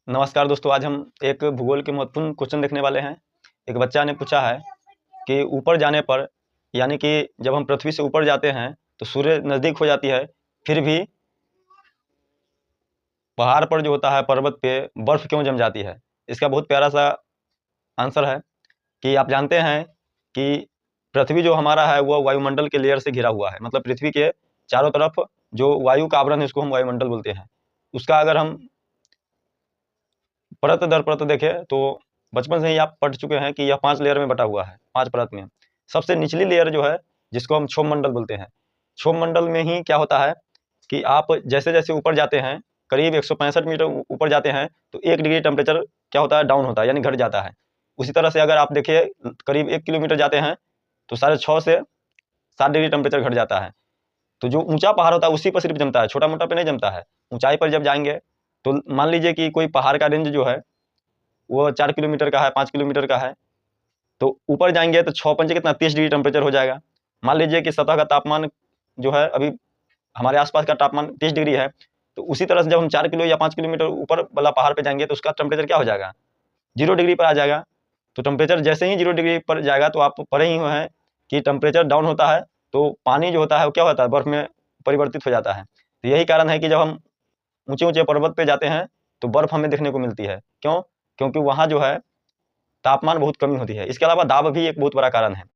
नमस्कार दोस्तों, आज हम एक भूगोल के महत्वपूर्ण क्वेश्चन देखने वाले हैं। एक बच्चा ने पूछा है कि ऊपर जाने पर, यानी कि जब हम पृथ्वी से ऊपर जाते हैं तो सूर्य नज़दीक हो जाती है, फिर भी पहाड़ पर जो होता है, पर्वत पे बर्फ़ क्यों जम जाती है? इसका बहुत प्यारा सा आंसर है कि आप जानते हैं कि पृथ्वी जो हमारा है वह वायुमंडल के लेयर से घिरा हुआ है। मतलब पृथ्वी के चारों तरफ जो वायु का आवरण है उसको हम वायुमंडल बोलते हैं। उसका अगर हम परत दर परत देखें तो बचपन से ही आप पढ़ चुके हैं कि यह 5 लेयर में बटा हुआ है, 5 परत में। सबसे निचली लेयर जो है, जिसको हम क्षोभ मंडल बोलते हैं, क्षोभ मंडल में ही क्या होता है कि आप जैसे-जैसे ऊपर जाते हैं, करीब 165 मीटर ऊपर जाते हैं, तो 1 डिग्री टेम्परेचर क्या होता है, डाउन होता है, यानी घट जाता है। उसी तरह से अगर आप देखिए, करीब 1 किलोमीटर जाते हैं, तो साढ़े 6 से 7 डिग्री टेम्परेचर घट जाता है। तो जो ऊँचा पहाड़ होता है, उसी पर सिर्फ जमता है, छोटा-मोटा पे नहीं जमता है। ऊँचाई पर जब जाएँगे, तो मान लीजिए कि कोई पहाड़ का रेंज जो है वो 4 किलोमीटर का है, 5 किलोमीटर का है, तो ऊपर जाएँगे तो 6 पंचे कितना 30 डिग्री टेम्परेचर हो जाएगा। मान लीजिए कि सतह का तापमान जो है, अभी हमारे आस-पास का तापमान 30 डिग्री है, तो उसी तरह से जब हम 4 किलो या 5 किलोमीटर ऊपर वाला पहाड़ पे जाएँगे तो उसका टेम्परेचर क्या हो जाएगा, 0 डिग्री पर आ जाएगा। तो टेम्परेचर जैसे ही 0 डिग्री पर जाएगा, तो आप पढ़े ही हुए हैं कि टेम्परेचर डाउन होता है, तो पानी जो होता है वो क्या होता है, बर्फ़ में परिवर्तित हो जाता है। तो यही कारण है कि जब हम ऊँचे-ऊँचे पर्वत पे जाते हैं, तो बर्फ़ हमें देखने को मिलती है। क्यों? क्योंकि वहाँ जो है तापमान बहुत कमी होती है। इसके अलावा दाब भी एक बहुत बड़ा कारण है।